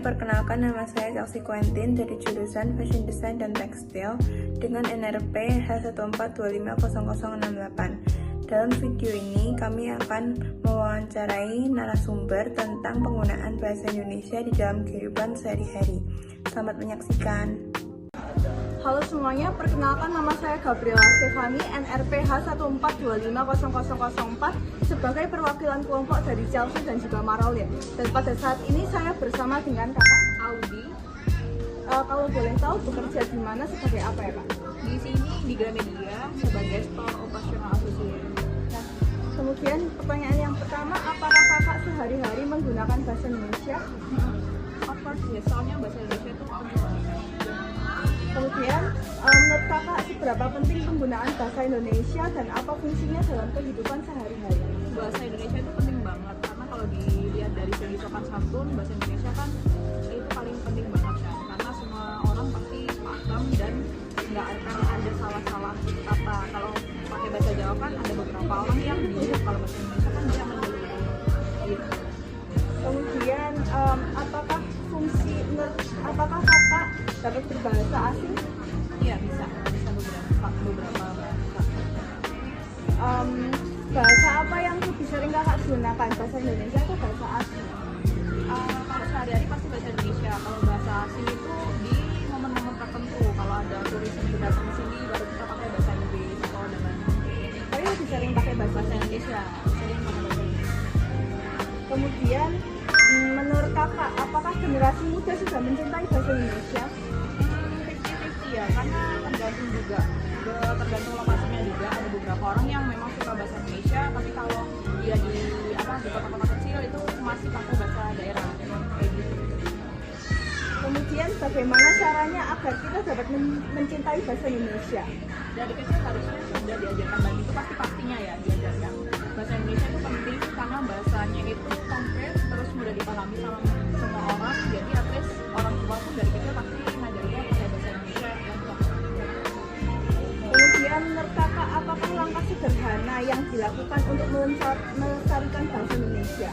perkenalkan nama saya Chelsea Quentin dari jurusan Fashion Design dan Tekstil dengan NRP H14250068. Dalam video ini kami akan mewawancarai narasumber tentang penggunaan bahasa Indonesia di dalam kehidupan sehari-hari. Selamat menyaksikan. Halo semuanya, perkenalkan nama saya Gabriela Stefani, NRP H14250004 sebagai perwakilan kelompok dari Chelsea dan juga Marolin. Dan pada saat ini saya bersama dengan kakak Audi. Kalau boleh tahu bekerja di mana sebagai apa ya Kak? Di sini di Gramedia sebagai store operational associate. Nah, kemudian pertanyaan yang pertama, apakah kakak sehari-hari menggunakan bahasa Indonesia? Of course ya, soalnya bahasa Indonesia itu Kemudian, menurut kakak seberapa penting penggunaan bahasa Indonesia dan apa fungsinya dalam kehidupan sehari-hari? bahasa Indonesia itu penting banget karena kalau dilihat dari segi sopan santun, bahasa Indonesia kan itu paling penting banget kan, karena semua orang pasti paham dan nggak akan ada salah-salah kata. Kalau pakai bahasa Jawa kan ada beberapa orang yang bingung, kalau bahasa Indonesia kan dia menyeluruh gitu. Kemudian, apakah kakak dapat berbahasa asing? Iya bisa beberapa bahasa. Bahasa apa yang lebih sering kakak gunakan? Bahasa Indonesia atau bahasa asing? Kalau sehari-hari pasti bahasa Indonesia. Kalau bahasa asing itu di momen-momen tertentu. Kalau ada turis yang datang ke sini, baru kita pakai bahasa Inggris atau dengan. Tapi lebih sering pakai bahasa Indonesia. Sering pakai bahasa Inggris. Kemudian, menurut kakak, apakah generasi muda sudah mencintai bahasa Indonesia? 50-50 ya, karena tergantung juga. Tergantung lokasinya juga. Ada beberapa orang yang memang suka bahasa Indonesia, tapi kalau dia di kota-kota kecil itu masih pakai bahasa daerah kayak gitu. Kemudian bagaimana caranya agar kita dapat mencintai bahasa Indonesia? Dari kecil harusnya sudah diajarkan, dan itu pastinya ya diajarkan. Bahasa Indonesia itu penting karena bahasanya itu konkret, terus mudah dipahami sama semua orang. Jadi at least orang tua pun dari kecil pasti ngajarinnya pakai bahasa Indonesia yang konkret. Kemudian menurut kakak, apakah langkah sederhana yang dilakukan untuk melestarikan bahasa Indonesia?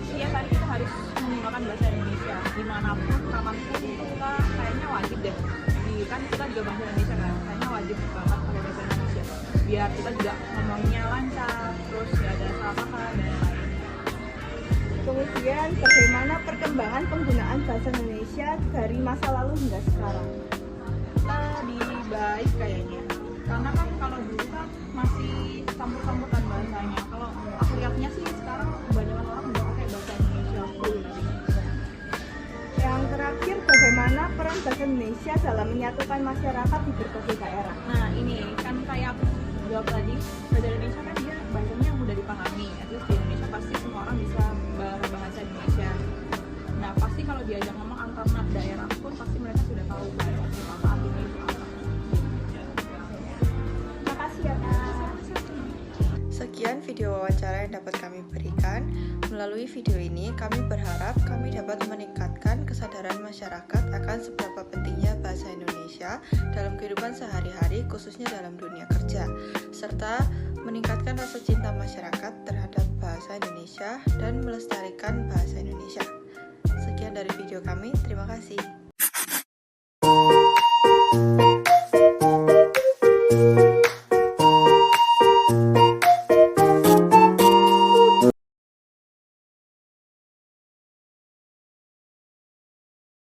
Setiap hari kita harus menggunakan bahasa Indonesia dimanapun, kapanpun itu kita kayaknya wajib deh. Kan kita juga bahasa Indonesia kan, kayaknya wajib banget pakai bahasa Indonesia. Biar kita juga ngomongnya lancar, terus gak ada salah kata dan lain-lain. Kemudian bagaimana perkembangan penggunaan bahasa Indonesia dari masa lalu hingga sekarang? Lebih baik kayaknya, karena kan kalau dulu kan masih campur-campuran bahasanya. Kalau aku lihatnya sih sekarang kebanyakan orang udah pakai bahasa Indonesia full. Yang terakhir, bagaimana peran bahasa Indonesia dalam menyatukan masyarakat di berbagai daerah? Nah ini kan kayak aku jawab tadi, bahasa Indonesia kan dia bahasanya mudah dipahami. At least di Indonesia pasti semua orang bisa berbahasa Indonesia. Nah pasti kalau diajak ngomong antar daerah pun pasti mereka sudah tahu bahasa apa artinya itu apa. Makasih ya Kak. Sekian video wawancara yang dapat kami berikan. Melalui video ini, kami berharap kami dapat meningkatkan kesadaran masyarakat akan seberapa pentingnya bahasa Indonesia dalam kehidupan sehari-hari, khususnya dalam dunia kerja, serta meningkatkan rasa cinta masyarakat terhadap bahasa Indonesia dan melestarikan bahasa Indonesia. Sekian dari video kami, terima kasih.